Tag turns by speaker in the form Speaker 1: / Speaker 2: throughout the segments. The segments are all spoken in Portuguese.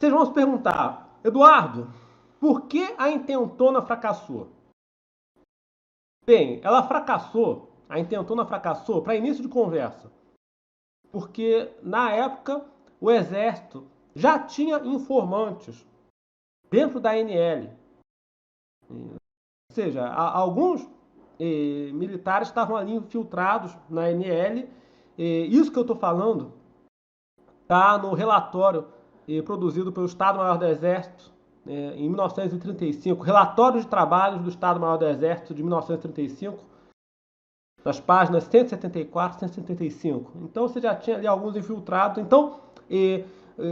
Speaker 1: Vocês vão se perguntar, Eduardo, por que a intentona fracassou? Bem, a intentona fracassou para início de conversa, porque na época o Exército já tinha informantes dentro da ANL. Ou seja, alguns militares estavam ali infiltrados na ANL. Isso que eu estou falando está no relatório produzido pelo Estado-Maior do Exército em 1935, relatório de trabalhos do Estado-Maior do Exército de 1935, nas páginas 174 e 175. Então você já tinha ali alguns infiltrados. Então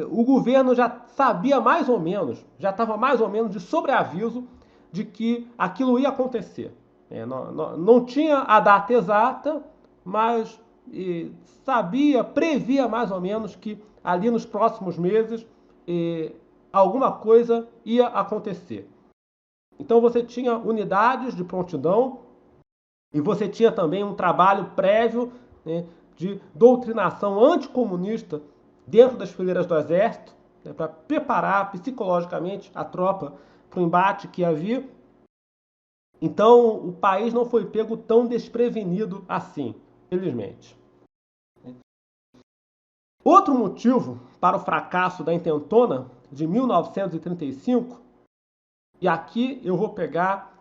Speaker 1: o governo já sabia mais ou menos, já estava mais ou menos de sobreaviso de que aquilo ia acontecer. Não tinha a data exata, mas sabia, previa mais ou menos que ali nos próximos meses alguma coisa ia acontecer. Então você tinha unidades de prontidão e você tinha também um trabalho prévio, né, de doutrinação anticomunista dentro das fileiras do Exército, né, para preparar psicologicamente a tropa para o embate que havia. Então o país não foi pego tão desprevenido assim, felizmente. Outro motivo para o fracasso da intentona de 1935, e aqui eu vou pegar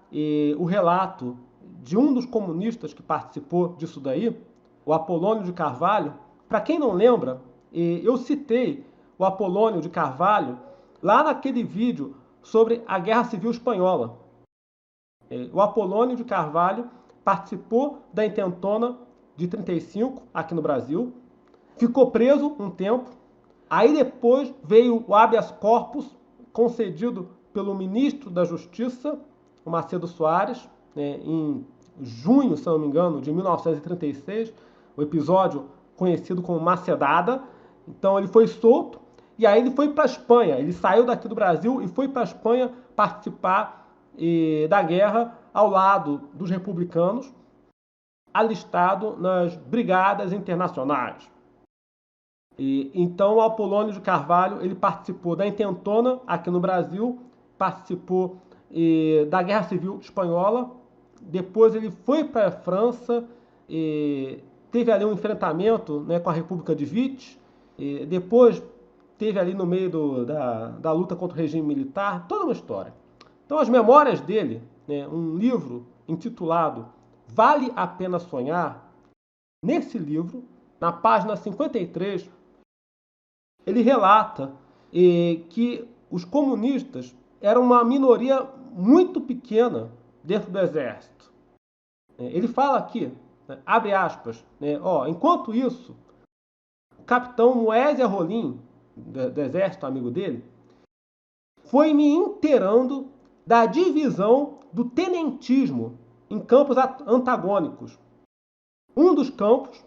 Speaker 1: o relato de um dos comunistas que participou disso daí, o Apolônio de Carvalho. Para quem não lembra, eu citei o Apolônio de Carvalho lá naquele vídeo sobre a Guerra Civil Espanhola. O Apolônio de Carvalho participou da intentona de 35 aqui no Brasil, ficou preso um tempo, aí depois veio o habeas corpus concedido pelo ministro da Justiça, o Macedo Soares, em junho, se não me engano, de 1936, o episódio conhecido como Macedada. Então ele foi solto e aí ele foi para a Espanha. Ele saiu daqui do Brasil e foi para a Espanha participar da guerra ao lado dos republicanos, alistado nas brigadas internacionais. Então o Apolônio de Carvalho ele participou da intentona aqui no Brasil, participou da Guerra Civil Espanhola, depois ele foi para a França, teve ali um enfrentamento, né, com a República de Vichy, depois teve ali no meio da luta contra o regime militar, toda uma história. Então as memórias dele, né, um livro intitulado Vale a Pena Sonhar, nesse livro, na página 53, ele relata que os comunistas eram uma minoria muito pequena dentro do exército. Ele fala aqui, né, abre aspas, né, enquanto isso, o capitão Moésia Rolim, do exército, amigo dele, foi me inteirando da divisão do tenentismo em campos antagônicos. Um dos campos,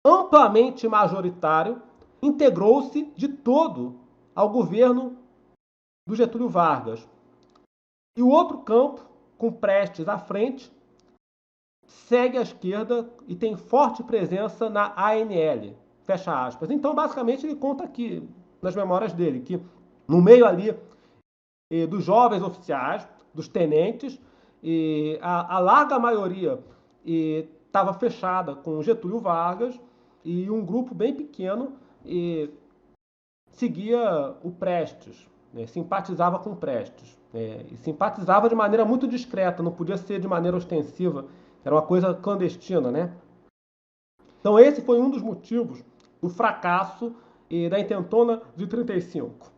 Speaker 1: amplamente majoritário, integrou-se de todo ao governo do Getúlio Vargas. E o outro campo, com Prestes à frente, segue à esquerda e tem forte presença na ANL. Fecha aspas. Então, basicamente, ele conta aqui, nas memórias dele, que no meio ali dos jovens oficiais, dos tenentes, a larga maioria estava fechada com Getúlio Vargas e um grupo bem pequeno seguia o Prestes, né, simpatizava com Prestes. E simpatizava de maneira muito discreta, não podia ser de maneira ostensiva, era uma coisa clandestina, né? Então esse foi um dos motivos do fracasso da intentona de 35.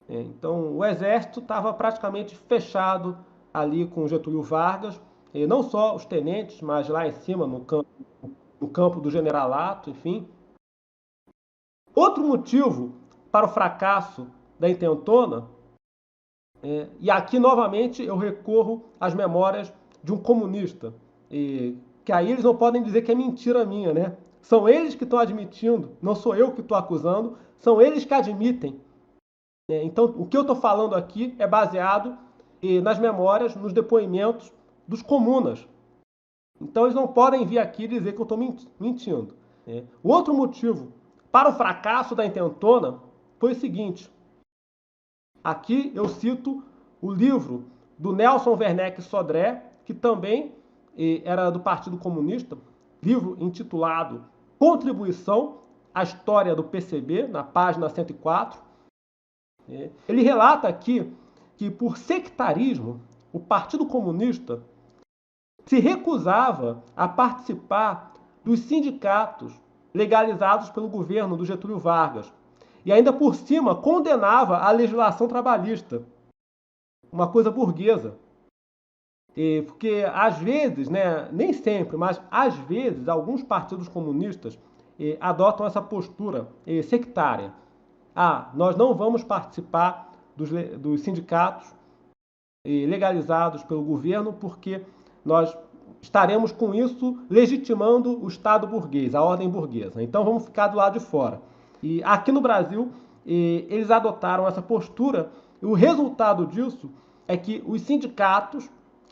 Speaker 1: Então o exército estava praticamente fechado ali com Getúlio Vargas, e não só os tenentes, mas lá em cima, no campo do generalato, enfim. Outro motivo para o fracasso da intentona, e aqui novamente eu recorro às memórias de um comunista, que aí eles não podem dizer que é mentira minha, né? São eles que estão admitindo, não sou eu que estou acusando, são eles que admitem. Então, o que eu estou falando aqui é baseado nas memórias, nos depoimentos dos comunas. Então, eles não podem vir aqui dizer que eu estou mentindo. O outro motivo para o fracasso da intentona foi o seguinte: Aqui eu cito o livro do Nelson Werneck Sodré, que também era do Partido Comunista, livro intitulado Contribuição à História do PCB, na página 104. Ele relata aqui que, por sectarismo, o Partido Comunista se recusava a participar dos sindicatos legalizados pelo governo do Getúlio Vargas. E ainda por cima condenava a legislação trabalhista, uma coisa burguesa. Porque às vezes, né, nem sempre, mas às vezes, alguns partidos comunistas adotam essa postura sectária. Nós não vamos participar dos sindicatos legalizados pelo governo porque nós estaremos com isso legitimando o Estado burguês, a ordem burguesa. Então vamos ficar do lado de fora. E aqui no Brasil, eles adotaram essa postura e o resultado disso é que os sindicatos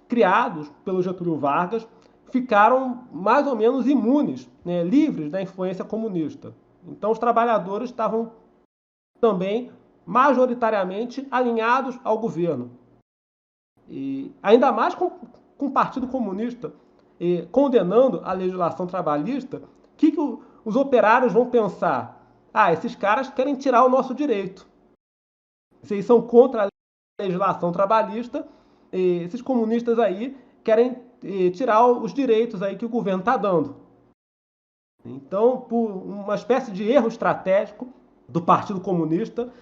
Speaker 1: criados pelo Getúlio Vargas ficaram mais ou menos imunes, né, livres da influência comunista. Então os trabalhadores estavam também majoritariamente alinhados ao governo. E ainda mais com o Partido Comunista condenando a legislação trabalhista, o que os operários vão pensar? Esses caras querem tirar o nosso direito. Vocês são contra a legislação trabalhista, esses comunistas aí querem tirar os direitos aí que o governo está dando. Então, por uma espécie de erro estratégico do Partido Comunista,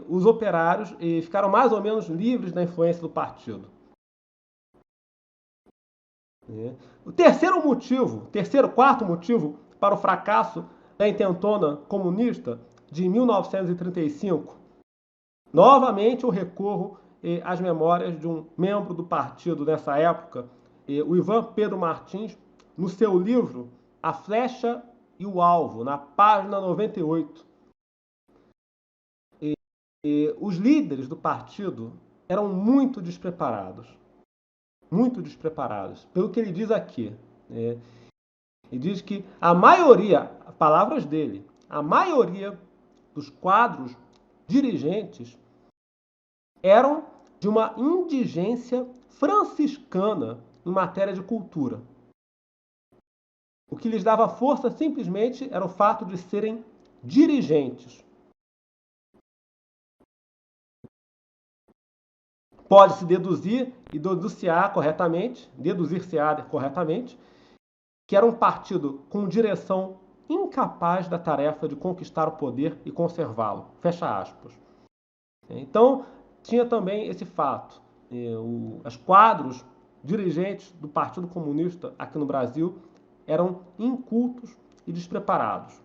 Speaker 1: os operários ficaram mais ou menos livres da influência do partido. O quarto motivo para o fracasso da intentona comunista de 1935, novamente eu recorro às memórias de um membro do partido nessa época, o Ivan Pedro Martins, no seu livro A Flecha e o Alvo, na página 98. Os líderes do partido eram muito despreparados. Muito despreparados. Pelo que ele diz aqui. Ele diz que a maioria, palavras dele, a maioria dos quadros dirigentes eram de uma indigência franciscana em matéria de cultura. O que lhes dava força simplesmente era o fato de serem dirigentes. Pode-se deduzir e deduzir-se-á corretamente, que era um partido com direção incapaz da tarefa de conquistar o poder e conservá-lo. Fecha aspas. Então, tinha também esse fato. Os quadros dirigentes do Partido Comunista aqui no Brasil eram incultos e despreparados.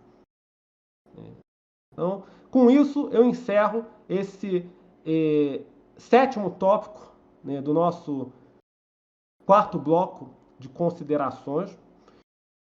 Speaker 1: Então, com isso, eu encerro esse sétimo tópico, né, do nosso quarto bloco de considerações.